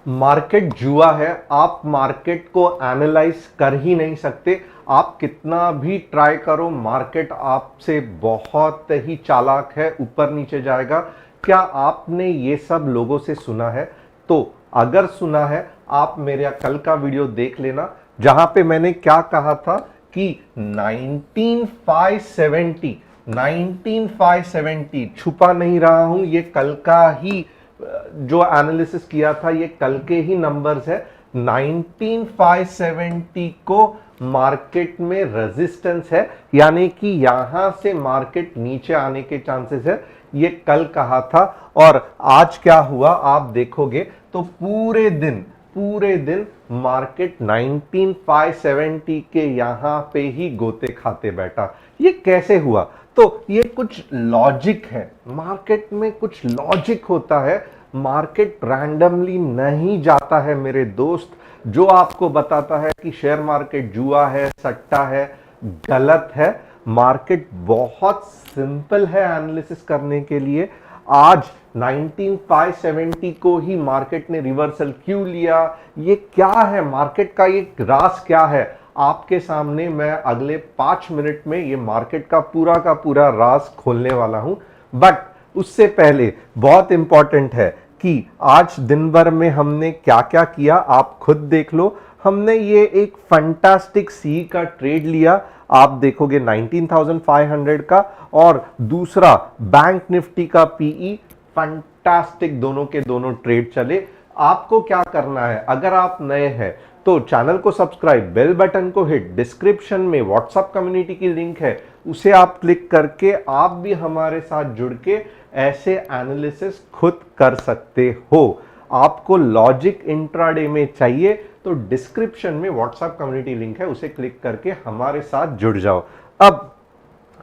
Market जुआ है। आप मार्केट को एनालाइज कर ही नहीं सकते। आप कितना भी ट्राई करो, मार्केट आपसे बहुत ही चालाक है, ऊपर नीचे जाएगा। क्या आपने ये सब लोगों से सुना है? तो अगर सुना है, आप मेरा कल का वीडियो देख लेना, जहां पे मैंने क्या कहा था कि 19570, 19570 छुपा नहीं रहा हूं, ये कल का ही जो एनालिसिस किया था, ये कल के ही नंबर्स है। 19570 को मार्केट में रेजिस्टेंस है, यानी कि यहां से मार्केट नीचे आने के चांसेस है, ये कल कहा था। और आज क्या हुआ आप देखोगे तो पूरे दिन मार्केट 19570 के यहां पे ही गोते खाते बैठा। ये कैसे हुआ? तो ये कुछ लॉजिक है, मार्केट में कुछ लॉजिक होता है। मार्केट रैंडमली नहीं जाता है मेरे दोस्त। जो आपको बताता है कि शेयर मार्केट जुआ है, सट्टा है, गलत है। मार्केट बहुत सिंपल है एनालिसिस करने के लिए। आज 19570 को ही मार्केट ने रिवर्सल क्यों लिया? ये क्या है मार्केट का, ये राज क्या है? आपके सामने मैं अगले 5 मिनट में ये मार्केट का पूरा राज खोलने वाला हूं। बट उससे पहले बहुत इंपॉर्टेंट है कि आज दिन भर में हमने क्या क्या किया, आप खुद देख लो। हमने ये एक फंटास्टिक सी का ट्रेड लिया, आप देखोगे 19,500 का, और दूसरा बैंक निफ्टी का पीई, फंटास्टिक, दोनों के दोनों ट्रेड चले। आपको क्या करना है, अगर आप नए हैं तो चैनल को सब्सक्राइब, बेल बटन को हिट, डिस्क्रिप्शन में व्हाट्सएप कम्युनिटी की लिंक है, उसे आप क्लिक करके आप भी हमारे साथ जुड़ के ऐसे एनालिसिस खुद कर सकते हो। आपको लॉजिक इंट्राडे में चाहिए तो डिस्क्रिप्शन में व्हाट्सएप कम्युनिटी लिंक है, उसे क्लिक करके हमारे साथ जुड़ जाओ। अब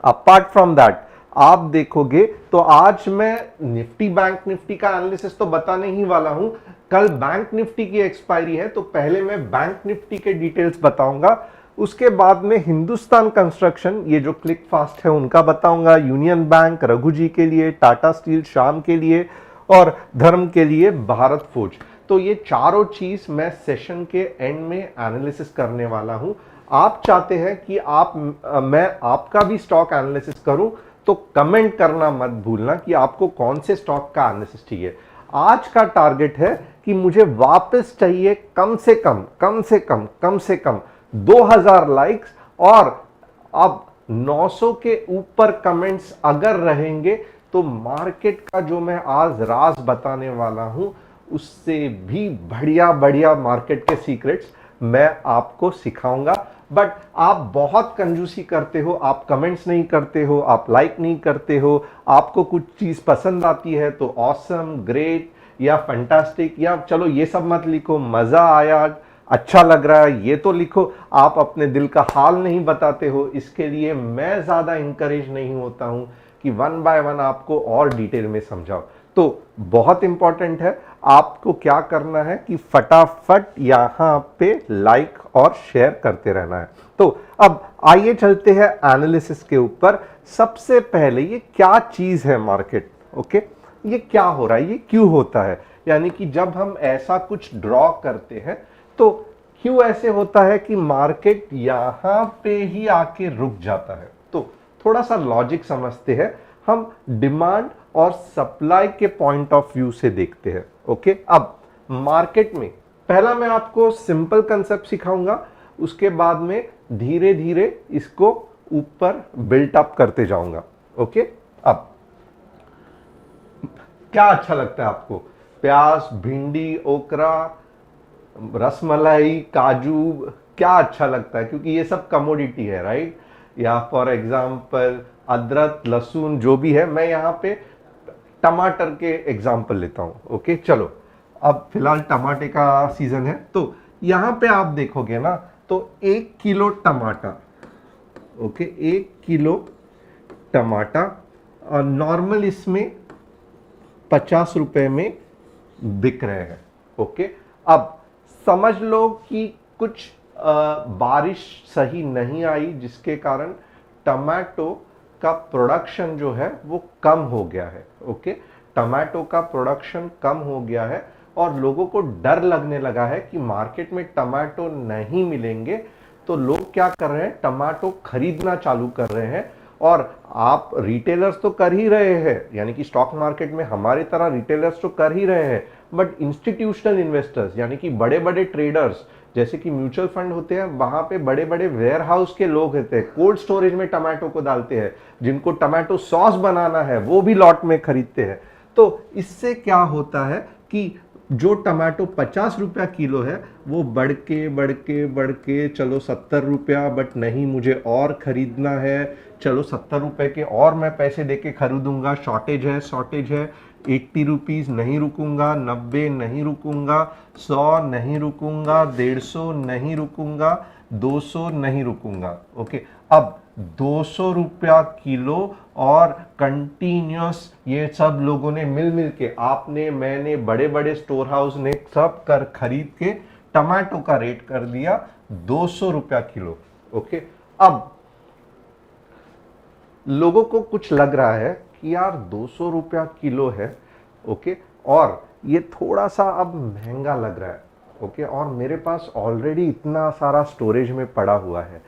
अपार्ट फ्रॉम दैट आप देखोगे तो आज मैं निफ्टी बैंक निफ्टी का एनालिसिस तो बताने ही वाला हूं। कल बैंक निफ्टी की एक्सपायरी है, तो पहले मैं बैंक निफ्टी के डिटेल्स बताऊंगा। उसके बाद में हिंदुस्तान कंस्ट्रक्शन, ये जो क्लिक फास्ट है, उनका बताऊंगा। यूनियन बैंक रघु जी के लिए, टाटा स्टील शाम के लिए, और धर्म के लिए भारत फोर्ज। तो ये चारों चीज मैं सेशन के एंड में एनालिसिस करने वाला हूं। आप चाहते हैं कि मैं आपका भी स्टॉक एनालिसिस करूं, तो कमेंट करना मत भूलना कि आपको कौन से स्टॉक का एनालिसिस चाहिए। आज का टारगेट है कि मुझे वापस चाहिए कम से कम 2000 लाइक्स, और अब 900 के ऊपर कमेंट्स अगर रहेंगे तो मार्केट का जो मैं आज राज बताने वाला हूं, उससे भी बढ़िया बढ़िया मार्केट के सीक्रेट्स मैं आपको सिखाऊंगा। बट आप बहुत कंजूसी करते हो, आप कमेंट्स नहीं करते हो, आप लाइक नहीं करते हो। आपको कुछ चीज पसंद आती है तो ऑसम, ग्रेट या फैंटास्टिक, या चलो ये सब मत लिखो, मजा आया, अच्छा लग रहा है, ये तो लिखो। आप अपने दिल का हाल नहीं बताते हो, इसके लिए मैं ज्यादा इंकरेज नहीं होता हूं कि वन बाय वन आपको और डिटेल में समझाओ। तो बहुत इंपॉर्टेंट है, आपको क्या करना है कि फटाफट यहां पे लाइक और शेयर करते रहना है। तो अब आइए चलते हैं एनालिसिस के ऊपर। सबसे पहले ये क्या चीज है मार्केट, ओके? ये क्या हो रहा है, ये क्यों होता है? यानी कि जब हम ऐसा कुछ ड्रॉ करते हैं तो क्यों ऐसे होता है कि मार्केट यहां पे ही आके रुक जाता है? तो थोड़ा सा लॉजिक समझते हैं। हम डिमांड और सप्लाई के पॉइंट ऑफ व्यू से देखते हैं, ओके? अब मार्केट में पहला मैं आपको सिंपल कंसेप्ट सिखाऊंगा, उसके बाद में धीरे धीरे इसको ऊपर बिल्ट अप करते जाऊंगा, ओके? अब क्या अच्छा लगता है आपको? प्याज, भिंडी, ओकरा, रसमलाई, काजू, क्या अच्छा लगता है? क्योंकि ये सब कमोडिटी है, राइट? या फॉर एग्जांपल अदरक, लहसुन, जो भी है। मैं यहां पे टमाटर के एग्जांपल लेता हूं, ओके? चलो, अब फिलहाल टमाटे का सीजन है, तो यहां पे आप देखोगे ना, तो 1 किलो टमाटर, ओके, 1 किलो टमाटर नॉर्मल इसमें 50 रुपए में बिक रहे हैं, ओके? अब समझ लो कि कुछ बारिश सही नहीं आई, जिसके कारण टमाटो का प्रोडक्शन जो है वो कम हो गया है, ओके? टमाटो का प्रोडक्शन कम हो गया है, और लोगों को डर लगने लगा है कि मार्केट में टमाटो नहीं मिलेंगे, तो लोग क्या कर रहे हैं, टमाटो खरीदना चालू कर रहे हैं। और आप रिटेलर्स तो कर ही रहे हैं, यानी कि स्टॉक मार्केट में हमारी तरह रिटेलर्स तो कर ही रहे हैं, बट इंस्टीट्यूशनल इन्वेस्टर्स यानी कि बड़े बड़े ट्रेडर्स जैसे कि म्यूचुअल फंड होते हैं, वहां पे बड़े बड़े वेयर हाउस के लोग होते हैं, कोल्ड स्टोरेज में टमाटो को डालते हैं, जिनको टमाटो सॉस बनाना है वो भी लॉट में खरीदते हैं। तो इससे क्या होता है कि जो टमाटो 50 रुपया किलो है वो बढ़ के चलो 70 रुपया, बट नहीं मुझे और खरीदना है, चलो 70 रुपए के और मैं पैसे देके खरीदूंगा, शॉर्टेज है 80 रुपीज नहीं रुकूंगा, 90 नहीं रुकूंगा, 100 नहीं रुकूंगा, 150 नहीं रुकूंगा, 200 नहीं रुकूंगा। ओके, अब 200 रुपया किलो और कंटिन्यूस ये सब लोगों ने मिल के, आपने मैंने बड़े बड़े स्टोर हाउस ने सब कर खरीद के टमाटो का रेट कर दिया 200 रुपया किलो। ओके, अब लोगों को कुछ लग रहा है कि यार 200 रुपया किलो है, ओके, और ये थोड़ा सा अब महंगा लग रहा है, ओके, और मेरे पास ऑलरेडी इतना सारा स्टोरेज में पड़ा हुआ है,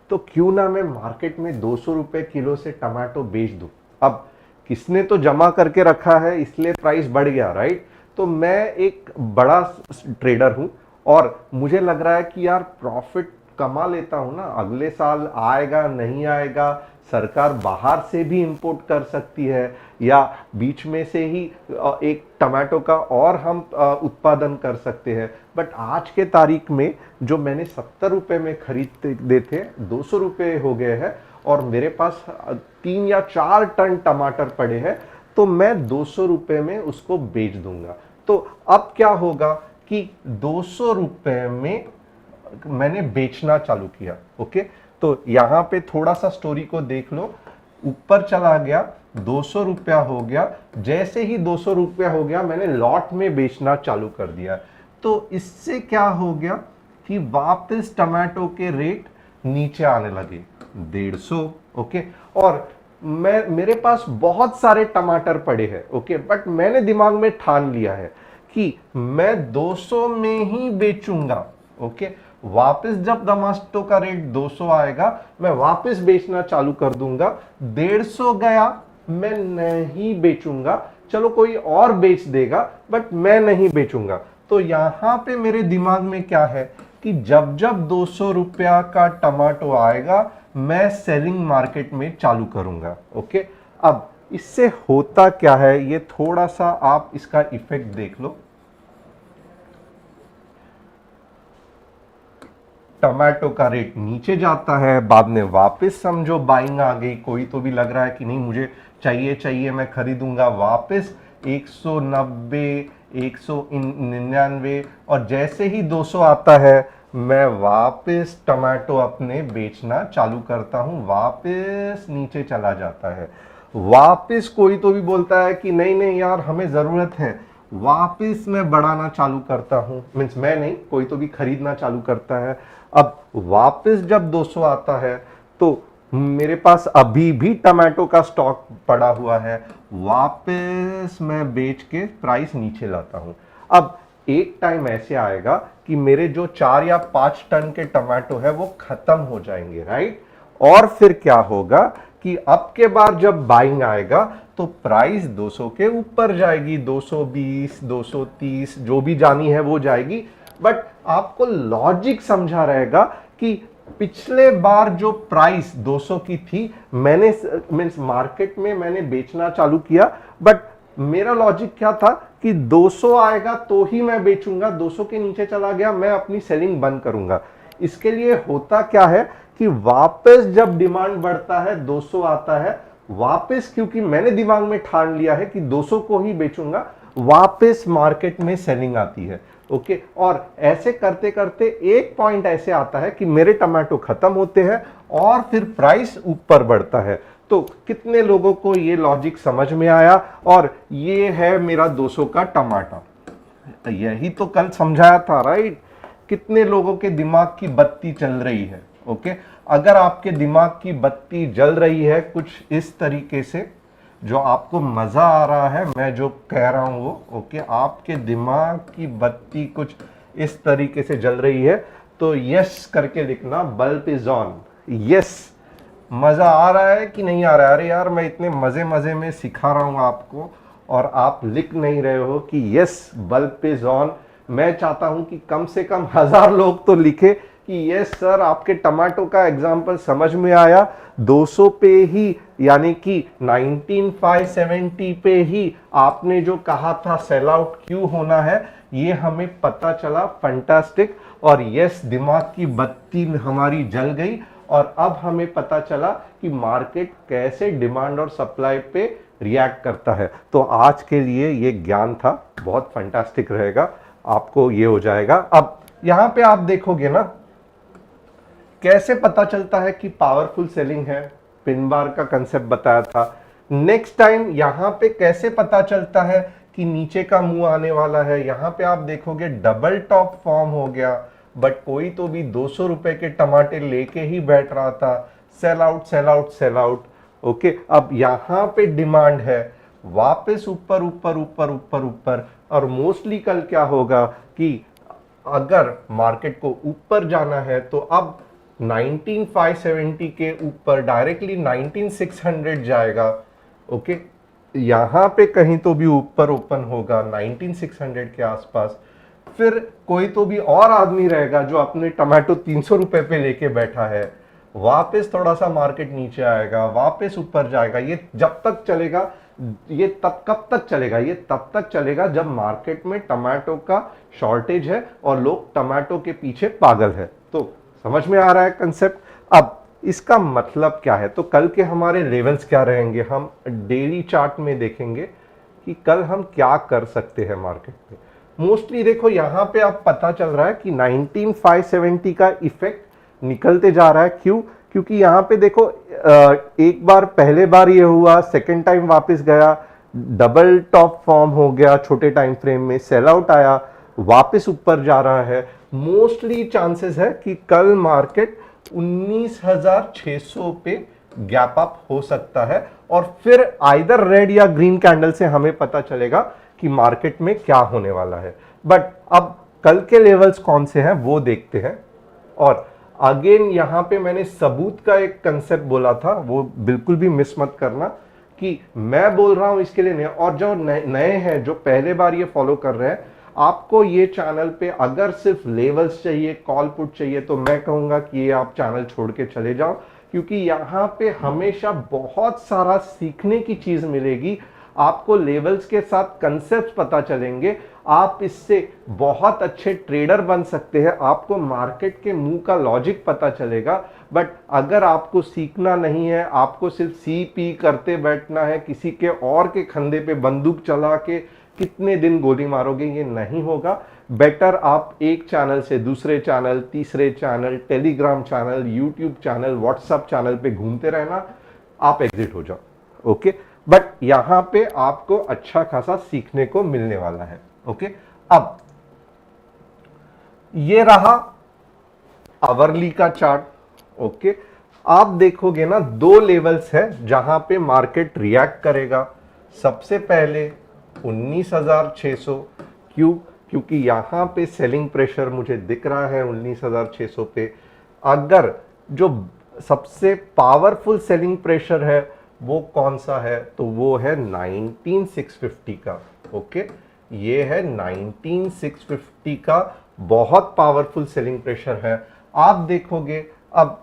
तो क्यों ना मैं मार्केट में 200 रुपए किलो से टमाटो बेच दूं। अब किसने तो जमा करके रखा है इसलिए प्राइस बढ़ गया, राइट। तो मैं एक बड़ा ट्रेडर हूं और मुझे लग रहा है कि यार प्रॉफिट कमा लेता हूं ना, अगले साल आएगा नहीं आएगा, सरकार बाहर से भी इंपोर्ट कर सकती है या बीच में से ही एक टमाटो का और हम उत्पादन कर सकते हैं। बट आज के तारीख में जो मैंने 70 रुपए में खरीदते थे 200 रुपए हो गए हैं और मेरे पास 3 या 4 टन टमाटर पड़े हैं, तो मैं 200 रुपए में उसको बेच दूंगा। तो अब क्या होगा कि 200 रुपए में मैंने बेचना चालू किया। ओके, तो यहां पे थोड़ा सा स्टोरी को देख लो, ऊपर चला गया, 200 रुपया हो गया, जैसे ही 200 रुपया हो गया मैंने लॉट में बेचना चालू कर दिया। तो इससे क्या हो गया कि वापस टमाटो के रेट नीचे आने लगे 150। ओके, और मेरे पास बहुत सारे टमाटर पड़े हैं, ओके, बट मैंने दिमाग में ठान लिया है कि मैं 200 में ही बेचूंगा। ओके, वापस जब टमाटो का रेट 200 आएगा मैं वापस बेचना चालू कर दूंगा। 150 गया, मैं नहीं बेचूंगा, चलो कोई और बेच देगा बट मैं नहीं बेचूंगा। तो यहां पे मेरे दिमाग में क्या है कि जब जब 200 रुपया का टमाटो आएगा मैं सेलिंग मार्केट में चालू करूंगा। ओके, अब इससे होता क्या है ये थोड़ा सा आप इसका इफेक्ट देख लो। टमाटो का रेट नीचे जाता है, बाद में वापस समझो बाइंग आ गई, कोई तो भी लग रहा है कि नहीं मुझे चाहिए मैं खरीदूंगा, वापस 190, 199, और जैसे ही 200 आता है मैं वापस टमाटो अपने बेचना चालू करता हूं, वापस नीचे चला जाता है, वापस कोई तो भी बोलता है कि नहीं यार हमें जरूरत है, वापस मैं बढ़ाना चालू करता हूं, मीन्स मैं नहीं, कोई तो भी खरीदना चालू करता है। अब वापस जब 200 आता है तो मेरे पास अभी भी टमाटो का स्टॉक पड़ा हुआ है, वापस मैं बेच के प्राइस नीचे लाता हूं। अब एक टाइम ऐसे आएगा कि मेरे जो 4 या 5 टन के टमाटो है वो खत्म हो जाएंगे, राइट। और फिर क्या होगा कि अब के बार जब बाइंग आएगा तो प्राइस 200 के ऊपर जाएगी, 220, 230 जो भी जानी है वो जाएगी। बट आपको लॉजिक समझा रहेगा कि पिछले बार जो प्राइस 200 की थी, मैंने मींस मार्केट में मैंने बेचना चालू किया, बट मेरा लॉजिक क्या था कि 200 आएगा तो ही मैं बेचूंगा, 200 के नीचे चला गया मैं अपनी सेलिंग बंद करूंगा। इसके लिए होता क्या है कि वापस जब डिमांड बढ़ता है 200 आता है, वापस क्योंकि मैंने दिमाग में ठान लिया है कि 200 को ही बेचूंगा, वापस मार्केट में सेलिंग आती है। ओके, और ऐसे करते करते एक पॉइंट ऐसे आता है कि मेरे टमाटो खत्म होते हैं और फिर प्राइस ऊपर बढ़ता है। तो कितने लोगों को ये लॉजिक समझ में आया? और ये है मेरा 200 का टमाटर, यही तो कल समझाया था, राइट। कितने लोगों के दिमाग की बत्ती चल रही है? ओके, अगर आपके दिमाग की बत्ती जल रही है कुछ इस तरीके से, जो आपको मजा आ रहा है मैं जो कह रहा हूं वो ओके, आपके दिमाग की बत्ती कुछ इस तरीके से जल रही है तो यस करके लिखना, बल्ब इज ऑन। यस, मजा आ रहा है कि नहीं आ रहा है? अरे यार मैं इतने मजे मजे में सिखा रहा हूं आपको और आप लिख नहीं रहे हो कि यस बल्ब इज ऑन। मैं चाहता हूं कि कम से कम 1000 लोग तो लिखे कि यस सर आपके टमाटो का एग्जाम्पल समझ में आया, 200 पे ही यानी कि 19570 पे ही आपने जो कहा था सेल आउट क्यों होना है ये हमें पता चला, फंटास्टिक। और यस दिमाग की बत्ती हमारी जल गई और अब हमें पता चला कि मार्केट कैसे डिमांड और सप्लाई पे रिएक्ट करता है। तो आज के लिए ये ज्ञान था, बहुत फंटास्टिक रहेगा, आपको ये हो जाएगा। अब यहां पे आप देखोगे ना कैसे पता चलता है कि पावरफुल सेलिंग है, पिन बार का कंसेप्ट बताया था। नेक्स्ट टाइम यहां पे कैसे पता चलता है कि नीचे का मुंह आने वाला है, यहां पे आप देखोगे डबल टॉप फॉर्म हो गया, बट कोई तो भी 200 रुपए के टमाटे लेके ही बैठ रहा था, sell out sell out sell out. Okay, अब यहां पे डिमांड है वापस ऊपर ऊपर ऊपर ऊपर ऊपर, और मोस्टली कल क्या होगा कि अगर मार्केट को ऊपर जाना है तो अब 19570 के ऊपर डायरेक्टली 19600 जाएगा। ओके, यहां पे कहीं तो भी ऊपर ओपन होगा 19600 के आसपास, फिर कोई तो भी और आदमी रहेगा जो अपने टमाटो 300 रुपए पे लेके बैठा है, वापस थोड़ा सा मार्केट नीचे आएगा, वापस ऊपर जाएगा। ये जब तक चलेगा, ये तब कब तक चलेगा? ये तब तक चलेगा जब मार्केट में टमाटो का शॉर्टेज है और लोग टमाटो के पीछे पागल है। तो समझ में आ रहा है कंसेप्ट? अब इसका मतलब क्या है? तो कल के हमारे लेवल्स क्या रहेंगे, हम डेली चार्ट में देखेंगे कि कल हम क्या कर सकते हैं मार्केट में। मोस्टली देखो यहां पे अब पता चल रहा है कि 19570 का इफेक्ट निकलते जा रहा है। क्यों? क्योंकि यहां पे देखो एक बार पहले बार ये हुआ, सेकेंड टाइम वापस गया, डबल टॉप फॉर्म हो गया, छोटे टाइम फ्रेम में सेल आउट आया, वापस ऊपर जा रहा है। मोस्टली चांसेस है कि कल मार्केट 19600 पे गैप अप हो सकता है और फिर आइदर रेड या ग्रीन कैंडल से हमें पता चलेगा कि मार्केट में क्या होने वाला है। बट अब कल के लेवल्स कौन से हैं वो देखते हैं। और अगेन यहां पे मैंने सबूत का एक कंसेप्ट बोला था, वो बिल्कुल भी मिस मत करना कि मैं बोल रहा हूं इसके लिए नहीं। और जो नए हैं, जो पहले बार ये फॉलो कर रहे हैं, आपको ये चैनल पे अगर सिर्फ लेवल्स चाहिए, कॉल पुट चाहिए, तो मैं कहूंगा कि ये आप चैनल छोड़ के चले जाओ, क्योंकि यहां पे हमेशा बहुत सारा सीखने की चीज मिलेगी। आपको लेवल्स के साथ कंसेप्ट पता चलेंगे, आप इससे बहुत अच्छे ट्रेडर बन सकते हैं, आपको मार्केट के मुंह का लॉजिक पता चलेगा। बट अगर आपको सीखना नहीं है, आपको सिर्फ सी पी करते बैठना है, किसी के और के कंधे पे बंदूक चला के कितने दिन गोली मारोगे, ये नहीं होगा। बेटर आप एक चैनल से दूसरे चैनल, तीसरे channel, Telegram channel, YouTube channel, WhatsApp channel पे घूमते रहना, आप एग्जिट हो जाओ। ओके, बट यहां पे आपको अच्छा खासा सीखने को मिलने वाला है। ओके, अब ये रहा आवरली का चार्ट। ओके, आप देखोगे ना दो लेवल्स है जहां पे मार्केट रिएक्ट करेगा। सबसे पहले 19600, क्यों? क्योंकि यहां पे सेलिंग प्रेशर मुझे दिख रहा है 19600 पे। अगर जो सबसे पावरफुल सेलिंग प्रेशर है वो कौन सा है, तो वो है 19650 का। ओके, ये है 19650 का, बहुत पावरफुल सेलिंग प्रेशर है। आप देखोगे अब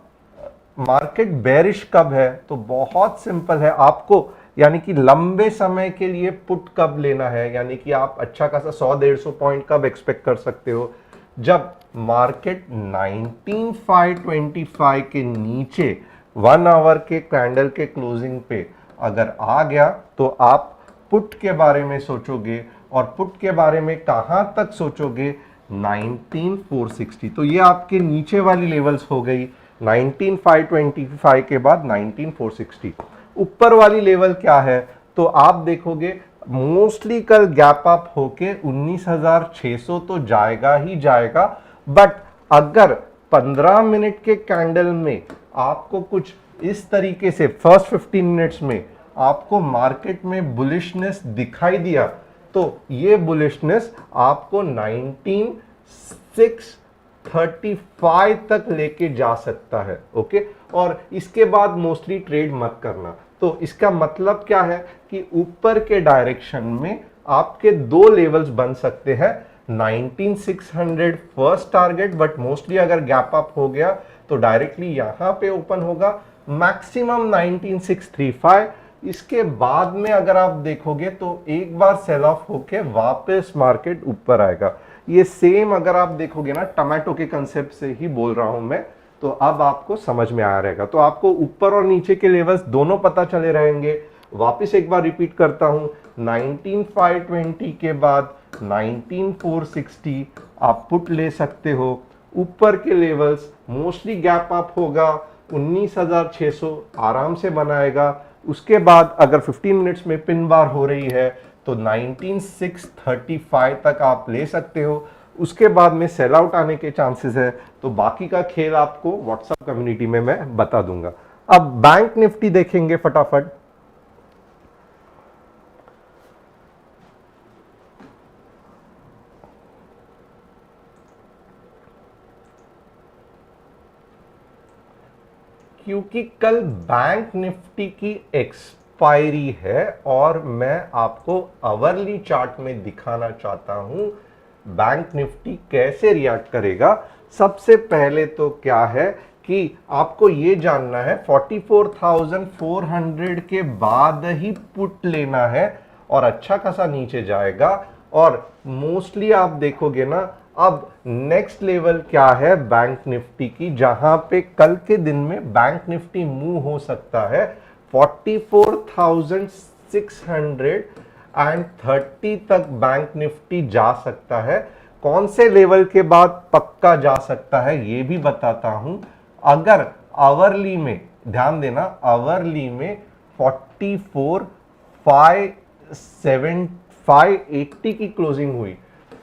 मार्केट बेरिश कब है, तो बहुत सिंपल है, आपको यानी कि लंबे समय के लिए पुट कब लेना है, यानी कि आप अच्छा खासा 100-150 पॉइंट कब एक्सपेक्ट कर सकते हो, जब मार्केट 19525 के नीचे 1 आवर के कैंडल के क्लोजिंग पे अगर आ गया तो आप पुट के बारे में सोचोगे। और पुट के बारे में कहां तक सोचोगे, 19460। तो ये आपके नीचे वाली लेवल्स हो गई, 19525 के बाद 19460। ऊपर वाली लेवल क्या है, तो आप देखोगे मोस्टली कल गैप अप होके 19600 तो जाएगा ही जाएगा। बट अगर 15 मिनट के कैंडल में आपको कुछ इस तरीके से फर्स्ट 15 मिनट्स में आपको मार्केट में बुलिशनेस दिखाई दिया तो ये बुलिशनेस आपको 19635 तक लेके जा सकता है। ओके, और इसके बाद मोस्टली ट्रेड मत करना। तो इसका मतलब क्या है कि ऊपर के डायरेक्शन में आपके दो लेवल्स बन सकते हैं। 19600 फर्स्ट टारगेट, बट मोस्टली अगर गैप अप हो गया तो डायरेक्टली यहां पे ओपन होगा, मैक्सिमम 19635। इसके बाद में अगर आप देखोगे तो एक बार सेल ऑफ होके वापस मार्केट ऊपर आएगा। ये सेम अगर आप देखोगे ना, टमाटो के कंसेप्ट से ही बोल रहा हूं मैं, तो अब आपको समझ में आ रहेगा। तो आपको ऊपर और नीचे के लेवल्स दोनों पता चले रहेंगे। वापस एक बार रिपीट करता हूं, 19520 के बाद 19460 आप पुट ले सकते हो। ऊपर के लेवल्स मोस्टली गैप अप होगा, 19600 आराम से बनाएगा। उसके बाद अगर 15 मिनट्स में पिन बार हो रही है तो 19635 तक आप ले सकते हो। उसके बाद में सेल आउट आने के चांसेस है। तो बाकी का खेल आपको व्हाट्सएप कम्युनिटी में मैं बता दूंगा। अब बैंक निफ्टी देखेंगे फटाफट। क्योंकि कल बैंक निफ्टी की एक्सपायरी है और मैं आपको आवरली चार्ट में दिखाना चाहता हूं बैंक निफ्टी कैसे रिएक्ट करेगा। सबसे पहले तो क्या है कि आपको ये जानना है 44,400 के बाद ही पुट लेना है और अच्छा खासा नीचे जाएगा। और मोस्टली आप देखोगे ना, अब नेक्स्ट लेवल क्या है बैंक निफ्टी की, जहां पे कल के दिन में बैंक निफ्टी मूव हो सकता है 44,630 तक बैंक निफ्टी जा सकता है। कौन से लेवल के बाद पक्का जा सकता है ये भी बताता हूं। अगर आवरली में ध्यान देना, आवरली में 44,580 की क्लोजिंग हुई,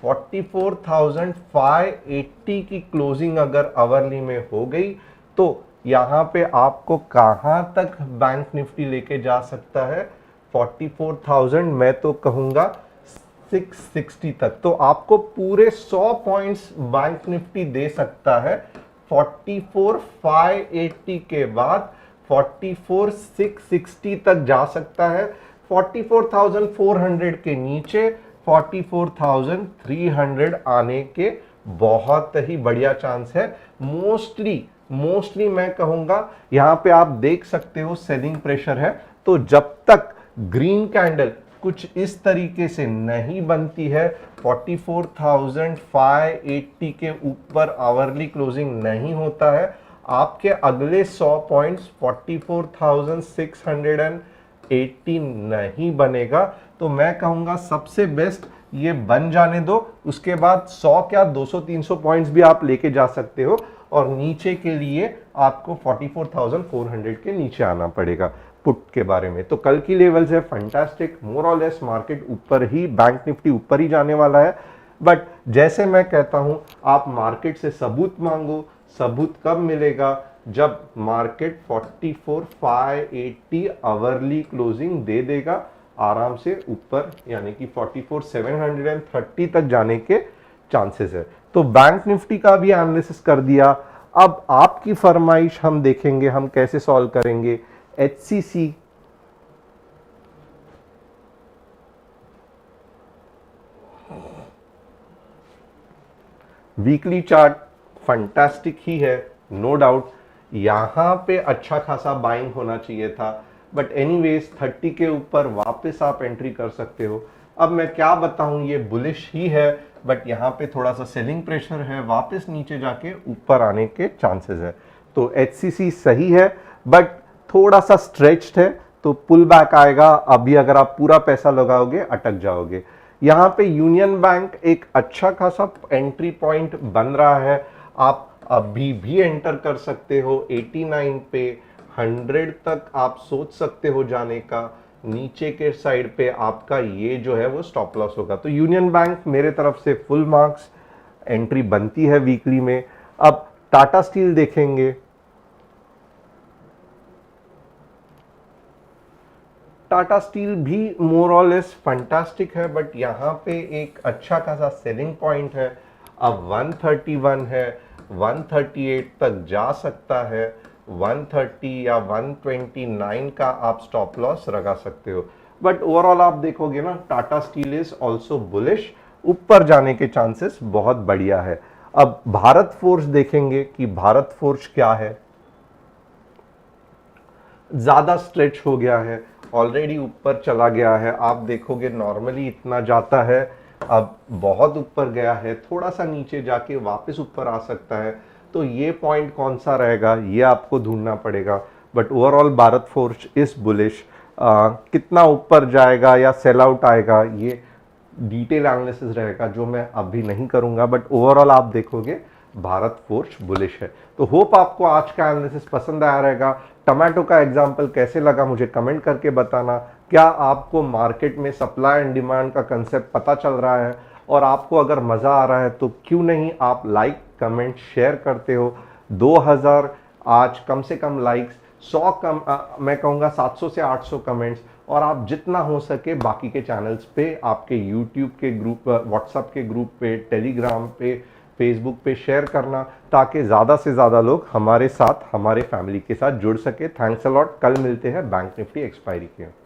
44,580 की क्लोजिंग अगर आवरली में हो गई तो यहां पे आपको कहां तक बैंक निफ्टी लेके जा सकता है, 44,000, मैं तो कहूंगा 660 तक। तो आपको पूरे 100 पॉइंट्स बैंक निफ्टी दे सकता है। 44,580 के बाद 44,660 तक जा सकता है। 44,400 के नीचे 44,300 आने के बहुत ही बढ़िया चांस है। मोस्टली मैं कहूंगा यहां पे आप देख सकते हो सेलिंग प्रेशर है। तो जब तक ग्रीन कैंडल कुछ इस तरीके से नहीं बनती है, 44,580 के ऊपर आवरली क्लोजिंग नहीं होता है, आपके अगले 100 पॉइंट्स 44,680 नहीं बनेगा। तो मैं कहूंगा सबसे बेस्ट ये बन जाने दो। उसके बाद 100 क्या 200-300 पॉइंट्स भी आप लेके जा सकते हो और नीचे के लिए आपको 44,400 के नीचे आना पड़ेगा पुट के बारे में। तो कल की लेवल्स है फंटास्टिक, मोर और लेस मार्केट ऊपर ही, बैंक निफ्टी ऊपर ही जाने वाला है। बट जैसे मैं कहता हूं, आप मार्केट से सबूत मांगो। सबूत कब मिलेगा? जब मार्केट 44,580 आवरली क्लोजिंग दे देगा आराम से ऊपर, यानी कि 44,730 तक जाने के चांसेस है। तो बैंक निफ्टी का भी एनालिसिस कर दिया। अब आपकी फरमाइश हम देखेंगे हम कैसे सॉल्व करेंगे। HCC वीकली चार्ट फंटास्टिक ही है, नो डाउट। यहां पे अच्छा खासा बाइंग होना चाहिए था, बट एनीवेज 30 के ऊपर वापस आप एंट्री कर सकते हो। अब मैं क्या बताऊं, ये बुलिश ही है, बट यहाँ पे थोड़ा सा सेलिंग प्रेशर है, वापस नीचे जाके ऊपर आने के चांसेस है। तो HCC सही है, बट थोड़ा सा स्ट्रेच्ड है, तो पुल बैक आएगा। अभी अगर आप पूरा पैसा लगाओगे अटक जाओगे। यहाँ पे यूनियन बैंक एक अच्छा खासा एंट्री पॉइंट बन रहा है, आप अभी भी एंटर कर सकते हो। 89 पे 100 तक आप सोच सकते हो जाने का। नीचे के साइड पे आपका ये जो है वो स्टॉप लॉस होगा। तो यूनियन बैंक मेरे तरफ से फुल मार्क्स, एंट्री बनती है वीकली में। अब टाटा स्टील देखेंगे। टाटा स्टील भी मोर और लेस फंटास्टिक है, बट यहाँ पे एक अच्छा खासा सेलिंग पॉइंट है। अब 131 है, 138 तक जा सकता है, 130 या 129 का आप स्टॉप लॉस लगा सकते हो। बट ओवरऑल आप देखोगे ना, Tata steel is also bullish, ऊपर जाने के चांसेस बहुत बढ़िया है। अब भारत फोर्ज देखेंगे कि भारत फोर्ज क्या है। ज़्यादा स्ट्रेच हो गया है, ऑलरेडी ऊपर चला गया है। आप देखोगे नॉर्मली इतना जाता है, अब बहुत ऊपर गया है, थोड़ा सा नीचे जाके वापस ऊपर आ सकता है। तो ये पॉइंट कौन सा रहेगा ये आपको ढूंढना पड़ेगा। But overall Bharat forge is bullish. कितना ऊपर जाएगा या सेल आउट आएगा ये डिटेल एनालिसिस रहेगा, जो मैं अभी नहीं करूंगा। बट ओवरऑल आप देखोगे भारत फोर्ज बुलिश है। तो होप आपको आज का एनालिसिस पसंद आया रहेगा। टमाटो का एग्जांपल कैसे लगा मुझे कमेंट करके बताना। क्या आपको मार्केट में सप्लाई एंड डिमांड का कंसेप्ट पता चल रहा है, और आपको अगर मज़ा आ रहा है तो क्यों नहीं आप लाइक कमेंट शेयर करते हो। 2000 आज कम से कम लाइक्स, 100 कम मैं कहूँगा 700 से 800 कमेंट्स, और आप जितना हो सके बाकी के चैनल्स पे, आपके यूट्यूब के ग्रुप, व्हाट्सएप के ग्रुप पे, टेलीग्राम पे, फेसबुक पे शेयर करना, ताकि ज़्यादा से ज़्यादा लोग हमारे साथ, हमारे फैमिली के साथ जुड़ सके। Thanks a lot. कल मिलते हैं बैंक निफ्टी एक्सपायरी के।